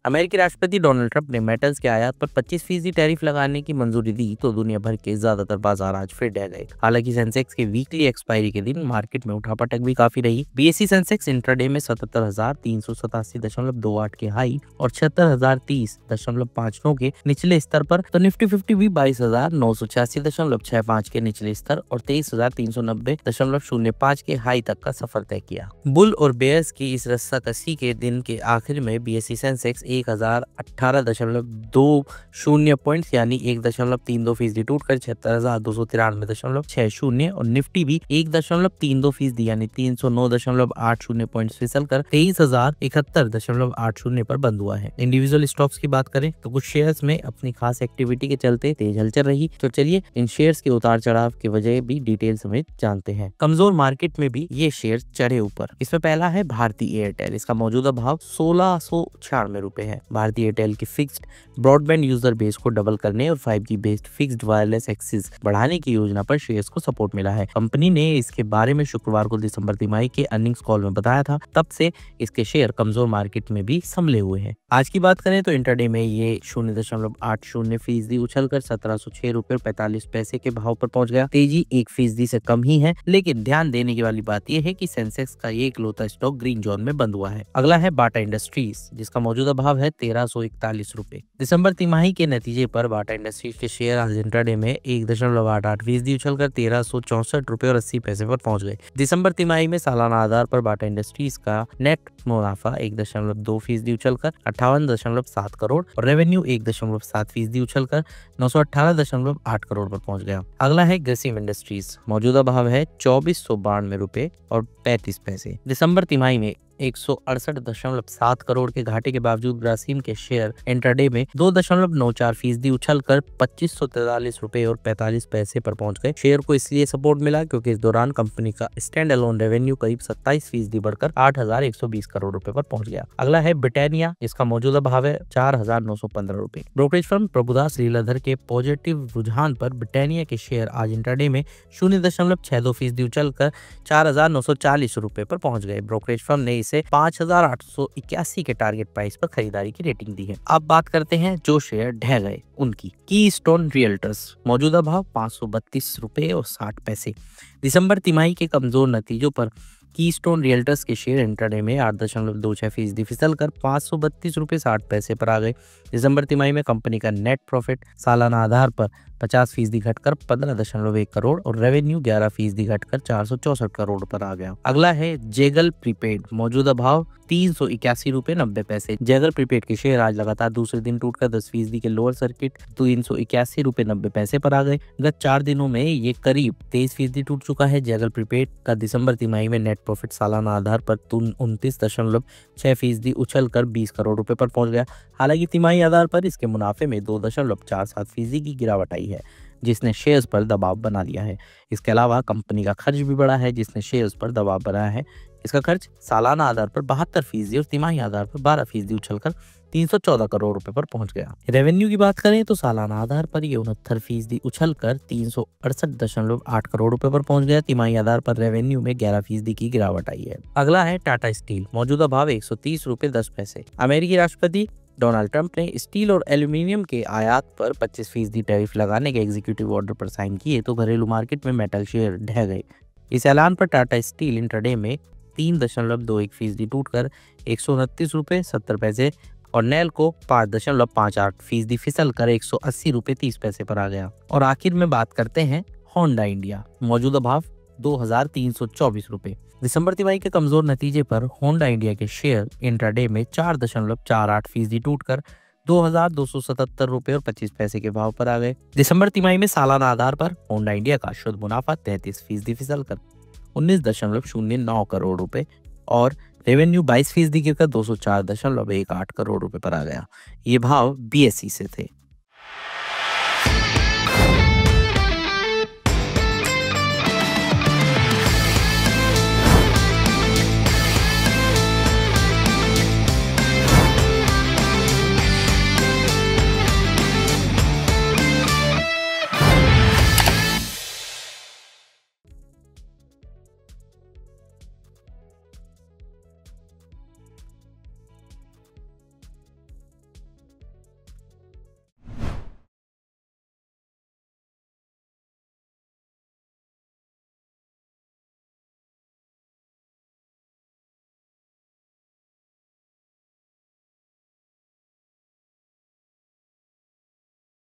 अमेरिकी राष्ट्रपति Donald Trump ने मेटल्स के आयात पर 25% टैरिफ लगाने की मंजूरी दी तो दुनिया भर के ज्यादातर बाजार आज फिर ढह गए। हालांकि सेंसेक्स के वीकली एक्सपायरी के दिन मार्केट में उठापटक भी काफी रही। बीएसई सेंसेक्स इंट्राडे में 77,387.28 के हाई और 76,030.59 के निचले स्तर पर, तो निफ्टी 50 भी 22,986.65 के निचले स्तर और 23,390.05 के हाई तक का सफर तय किया। बुल और बेयर्स की इस रस्साकसी के दिन के आखिर में बीएसई सेंसेक्स 1018.20 पॉइंट्स यानी 1.32% टूटकर 76,293.60 और निफ्टी भी 1.32% यानी 309.80 पॉइंट्स फिसल कर 23,071.80 पर बंद हुआ है। इंडिविजुअल स्टॉक्स की बात करें तो कुछ शेयर्स में अपनी खास एक्टिविटी के चलते तेज हलचल रही। तो चलिए इन शेयर्स के उतार चढ़ाव की वजह भी डिटेल समेत जानते हैं। कमजोर मार्केट में भी ये शेयर चढ़े ऊपर। इसमें पहला है भारती एयरटेल। इसका मौजूदा भाव 1696 रुपए है। भारती एयरटेल की फिक्स्ड ब्रॉडबैंड यूजर बेस को डबल करने और 5G based fixed wireless access बढ़ाने की योजना पर शेयर्स को सपोर्ट मिला है। कंपनी ने इसके बारे में शुक्रवार को दिसंबर तिमाही के अर्निंग्स कॉल में बताया था। तब से इसके शेयर कमजोर मार्केट में भी संभले हुए हैं। आज की बात करें तो इंटरडे में ये 0.80% उछलकर 1706 रुपए और 45 पैसे के भाव पर पहुंच गया। तेजी 1% से कम ही है, लेकिन ध्यान देने की वाली बात यह है कि सेंसेक्स का ये इकलौता स्टॉक ग्रीन जोन में बंद हुआ है। अगला है बाटा इंडस्ट्रीज, जिसका मौजूदा भाव है 1341 रुपए। दिसंबर तिमाही के नतीजे पर बाटा इंडस्ट्रीज के शेयर आज इंट्राडे में 1.88% उछलकर 1364 रुपए और 80 पैसे पर पहुंच गए। दिसंबर तिमाही में सालाना आधार पर बाटा इंडस्ट्रीज का नेट मुनाफा 1.2% उछलकर 58.7 करोड़ और रेवेन्यू 1.7% उछलकर 918.8 करोड़ पर पहुंच गया। अगला है ग्रासिम इंडस्ट्रीज, मौजूदा भाव है 2492 रुपए और 35 पैसे। दिसंबर तिमाही में 168.7 करोड़ के घाटे के बावजूद ग्रासिम के शेयर इंट्राडे में 2.94% उछलकर 2543 रुपए और 45 पैसे पर पहुंच गए। शेयर को इसलिए सपोर्ट मिला क्योंकि इस दौरान कंपनी का स्टैंड अलोन रेवेन्यू करीब 27% बढ़कर 8,120 करोड़ रुपए पर पहुंच गया। अगला है ब्रिटानिया। इसका मौजूदा भाव है 4,915 रुपए। ब्रोकरेज फर्म प्रभुदास लीलाधर के पॉजिटिव रुझान पर ब्रिटानिया के शेयर आज इंट्राडे में 0.62% उछलकर 4,940 रुपए पर पहुंच गए। ब्रोकरेज फर्म ने इसे 5,881 के टारगेट प्राइस पर खरीदारी की रेटिंग दी है। अब बात करते हैं जो शेयर ढह गए उनकी। कीस्टोन रियल्टर्स, मौजूदा भाव 532 रुपए और 60 पैसे। दिसंबर तिमाही के कमजोर नतीजों पर कीस्टोन रियल्टर्स के शेयर इंट्राडे में 8.26% फिसल कर 532 रुपए 60 पैसे पर आ गए। दिसंबर तिमाही में कंपनी का नेट प्रॉफिट सालाना आधार पर 50% घटकर 15.1 करोड़ और रेवेन्यू 11% घटकर 464 करोड़ पर आ गया। अगला है जेगल प्रीपेड, मौजूदा भाव 381 रुपए 90 पैसे। जेगल प्रीपेड के शेयर आज लगातार दूसरे दिन टूटकर 10% के लोअर सर्किट 381 रुपए 90 पैसे पर आ गए। गत 4 दिनों में ये करीब 23% टूट चुका है। जेगल प्रीपेड का दिसंबर तिमाही में नेट प्रॉफिट सालाना आधार पर 29.6% उछलकर 20 करोड़ रुपए पर पहुंच गया। हालांकि तिमाही आधार पर इसके मुनाफे में 2.47% की गिरावट आई है, जिसने शेयर्स पर दबाव बना लिया है। इसके अलावा कंपनी का खर्च भी बढ़ा है, जिसने शेयर्स पर दबाव बनाया है। इसका खर्च सालाना आधार पर 72% और तिमाही आधार पर 12% उछलकर 314 करोड़ रुपए पर पहुंच गया। रेवेन्यू की बात करें तो सालाना आधार पर ये 69% उछलकर 368.8 करोड़ रुपए पर पहुंच गया। तिमाही आधार पर रेवेन्यू में 11% की गिरावट आई है। अगला है टाटा स्टील, मौजूदा भाव 130 रुपए 10 पैसे। अमेरिकी राष्ट्रपति डोनाल्ड ट्रंप ने स्टील और एल्यूमिनियम के आयात पर 25% टैरिफ लगाने के एग्जीक्यूटिव ऑर्डर पर साइन किए तो घरेलू मार्केट में मेटल शेयर ढह गए। इस ऐलान पर टाटा स्टील इंट्राडे में 3.21% टूटकर 129 रुपए 70 पैसे और नेल को 5.58% फिसल कर 180 रुपए 30 पैसे पर आ गया। और आखिर में बात करते हैं होंडा इंडिया, मौजूदा भाव 2,324 रुपए। दिसंबर तिमाही के कमजोर नतीजे पर होंडा इंडिया के शेयर इंट्राडे में 4.48% टूटकर 2,277 रुपए और 25 पैसे के भाव पर आ गए। दिसंबर तिमाही में सालाना आधार पर होंडा इंडिया का शुद्ध मुनाफा 33% फिसल कर 19.09 करोड़ रुपए और रेवेन्यू 22% गिरकर 204.18 करोड़ रुपए पर आ गया। ये भाव बीएसई से थे।